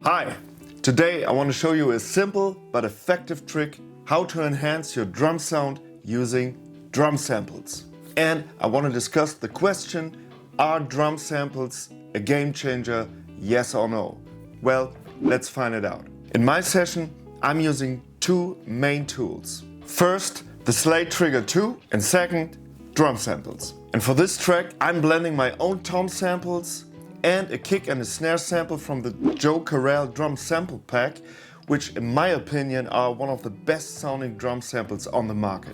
Hi! Today I want to show you a simple but effective trick how to enhance your drum sound using drum samples. And I want to discuss the question, are drum samples a game changer, yes or no? Well, let's find it out. In my session I'm using two main tools. First, the Slate Trigger 2 and second, drum samples. And for this track I'm blending my own tom samples and a kick and a snare sample from the Joe Carell drum sample pack, which in my opinion are one of the best sounding drum samples on the market.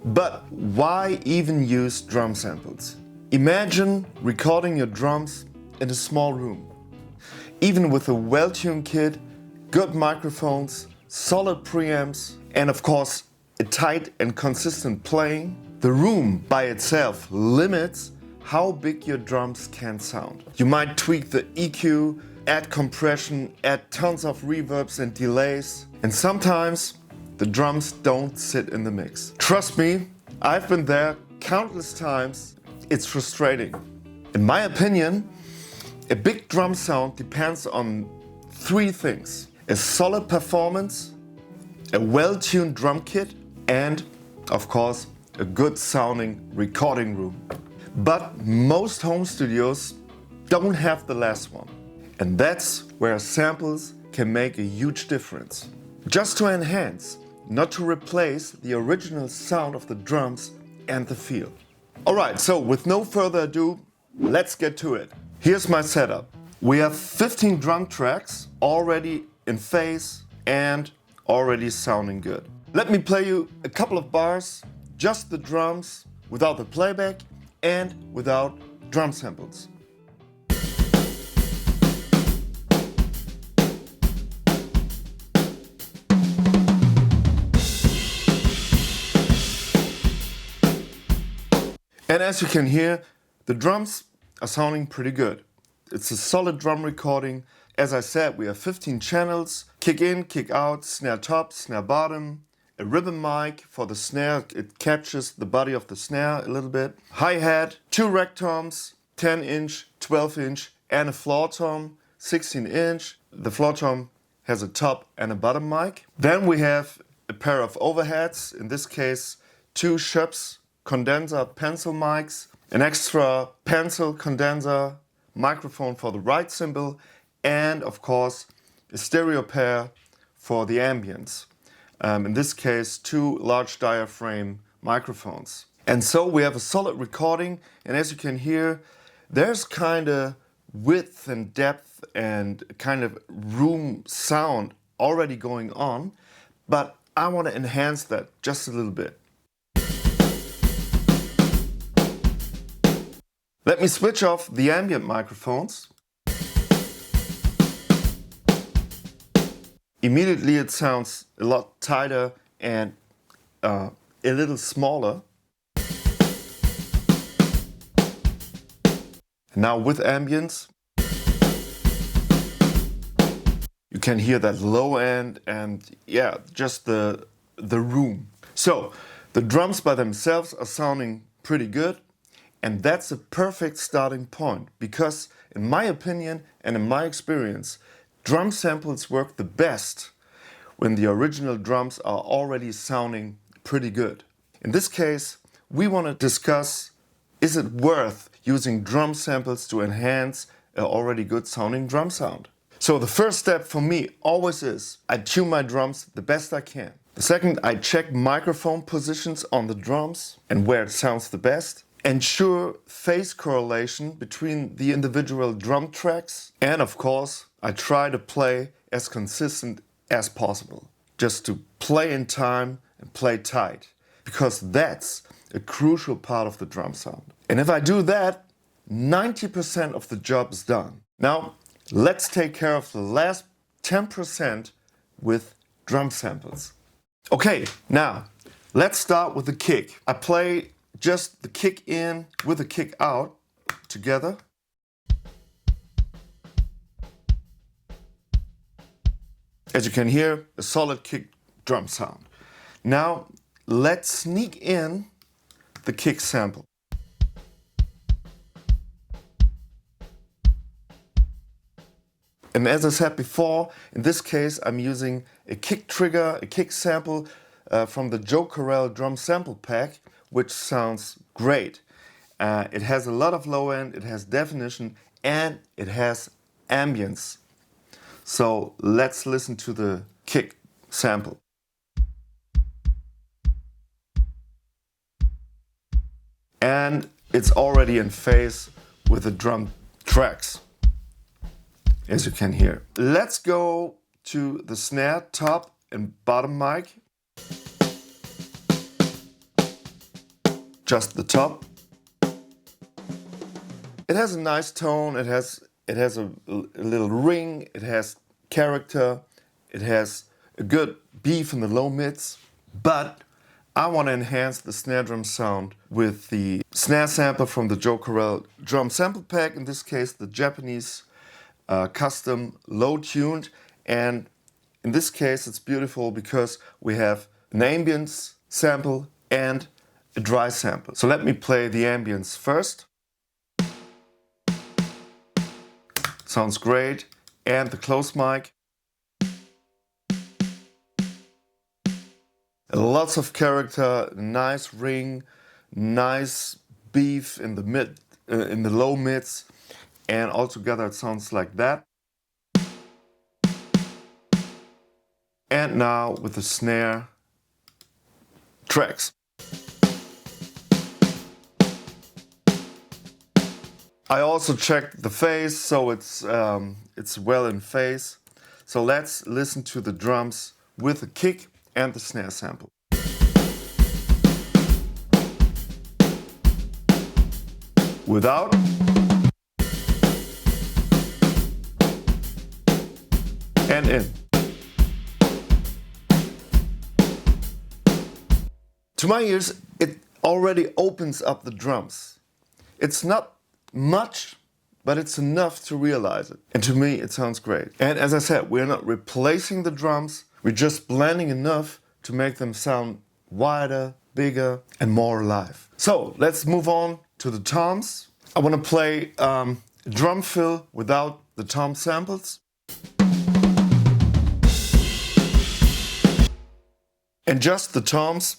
But why even use drum samples? Imagine recording your drums in a small room. Even with a well-tuned kit, good microphones, solid preamps, and of course a tight and consistent playing, the room by itself limits how big your drums can sound. You might tweak the EQ, add compression, add tons of reverbs and delays, and sometimes the drums don't sit in the mix. Trust me, I've been there countless times. It's frustrating. In my opinion, a big drum sound depends on three things: a solid performance, a well-tuned drum kit, and of course a good sounding recording room. But most home studios don't have the last one. And that's where samples can make a huge difference. Just to enhance, not to replace the original sound of the drums and the feel. Alright, so with no further ado, let's get to it. Here's my setup. We have 15 drum tracks already in phase and already sounding good. Let me play you a couple of bars, just the drums, without the playback and without drum samples. And as you can hear, the drums are sounding pretty good. It's a solid drum recording. As I said, we have 15 channels, kick in, kick out, snare top, snare bottom, a ribbon mic for the snare, it captures the body of the snare a little bit. Hi-hat, two rack toms, 10-inch, 12-inch and a floor tom, 16-inch. The floor tom has a top and a bottom mic. Then we have a pair of overheads, in this case two Schoeps condenser pencil mics, an extra pencil condenser microphone for the right cymbal, and of course a stereo pair for the ambience. In this case, two large diaphragm microphones. And so we have a solid recording, and as you can hear, there's kind of width and depth and kind of room sound already going on, but I want to enhance that just a little bit. Let me switch off the ambient microphones. Immediately it sounds a lot tighter and a little smaller. Now with ambience, you can hear that low end and yeah, just the room. So the drums by themselves are sounding pretty good, and that's a perfect starting point because in my opinion and in my experience, drum samples work the best when the original drums are already sounding pretty good. In this case, we want to discuss, is it worth using drum samples to enhance an already good sounding drum sound? So the first step for me always is, I tune my drums the best I can. The second, I check microphone positions on the drums and where it sounds the best. Ensure phase correlation between the individual drum tracks, and of course I try to play as consistent as possible. Just to play in time and play tight, because that's a crucial part of the drum sound. And if I do that, 90% of the job is done. Now let's take care of the last 10% with drum samples. Okay, now let's start with the kick. I play just the kick in with the kick out together. As you can hear, a solid kick drum sound. Now let's sneak in the kick sample. And And as I said before, in this case I'm using a kick trigger, a kick sample from the Joe Corel drum sample pack, which sounds great. It has a lot of low end, it has definition, and it has ambience. So let's listen to the kick sample. And it's already in phase with the drum tracks, as you can hear. Let's go to the snare, top and bottom mic. Just the top. It has a nice tone, it has a little ring, it has character, it has a good beef in the low mids, but I want to enhance the snare drum sound with the snare sampler from the Joe Corel drum sample pack, in this case the Japanese custom low tuned, and in this case it's beautiful because we have an ambience sample and a dry sample. So let me play the ambience first. Sounds great. And the close mic. Lots of character, nice ring, nice beef in the mid, in the low mids, and altogether it sounds like that. And now with the snare tracks. I also checked the phase, so it's well in phase. So let's listen to the drums with the kick and the snare sample. Without. And in. To my ears, it already opens up the drums. It's not much, but it's enough to realize it. And to me, it sounds great. And as I said, we're not replacing the drums, we're just blending enough to make them sound wider, bigger, and more alive. So let's move on to the toms. I want to play drum fill without the tom samples. And just the toms.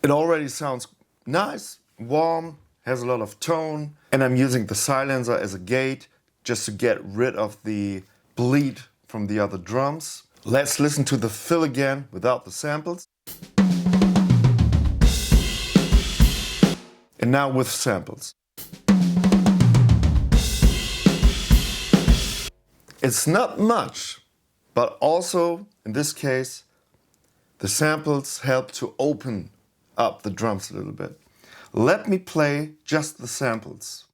It already sounds nice, warm, has a lot of tone, and I'm using the silencer as a gate just to get rid of the bleed from the other drums. Let's listen to the fill again without the samples. And now with samples. It's not much, but also in this case the samples help to open up the drums a little bit. Let me play just the samples.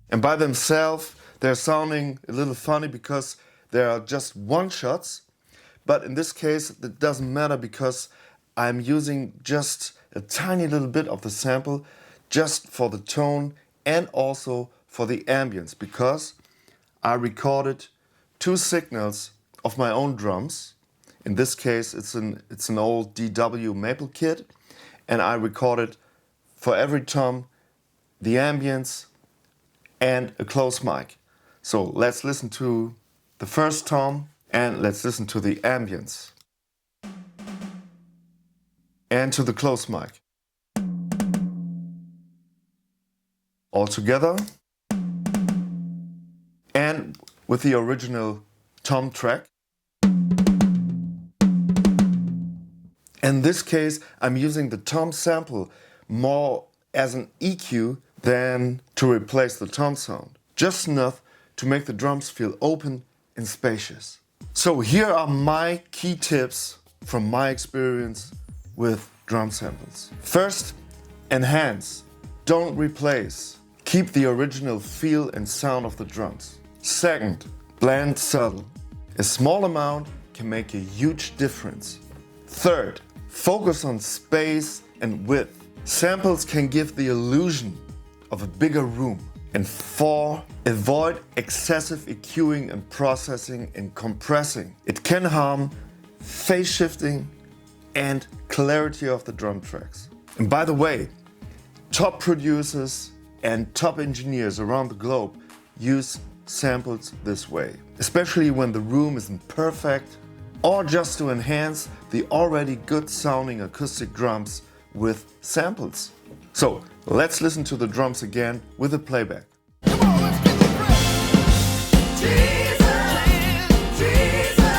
And by themselves, they're sounding a little funny because they are just one shots. But in this case, it doesn't matter because I'm using just a tiny little bit of the sample just for the tone and also for the ambience, because I recorded 2 signals of my own drums. In this case, it's an old DW Maple kit. And I recorded for every tom the ambience and a close mic. So let's listen to the first tom and let's listen to the ambience. And to the close mic. All together. And with the original tom track. In this case, I'm using the tom sample more as an EQ than to replace the tom sound. Just enough to make the drums feel open and spacious. So here are my key tips from my experience with drum samples. First, enhance, don't replace. Keep the original feel and sound of the drums. Second, blend subtle. A small amount can make a huge difference. Third, focus on space and width. Samples can give the illusion of a bigger room. And 4, avoid excessive EQing and processing and compressing. It can harm phase shifting and clarity of the drum tracks. And by the way, top producers and top engineers around the globe use samples this way, especially when the room isn't perfect or just to enhance the already good sounding acoustic drums with samples. So let's listen to the drums again with a playback. Come on, let's get the breath. Jesus, Jesus,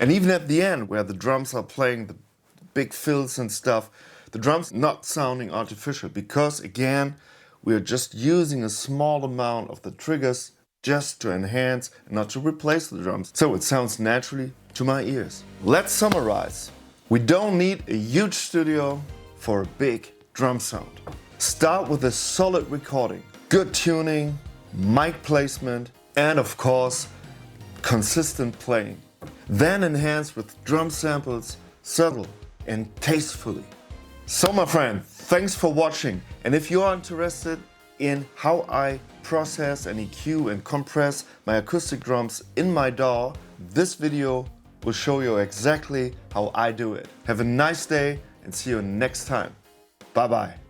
And even at the end, where the drums are playing the big fills and stuff, the drums not sounding artificial because, again, we are just using a small amount of the triggers just to enhance and not to replace the drums. So it sounds naturally to my ears. Let's summarize. We don't need a huge studio for a big drum sound. Start with a solid recording, good tuning, mic placement, and of course, consistent playing. Then enhance with drum samples, subtle and tastefully. So my friend, thanks for watching, and if you are interested in how I process and EQ and compress my acoustic drums in my DAW, this video will show you exactly how I do it. Have a nice day and see you next time. Bye bye.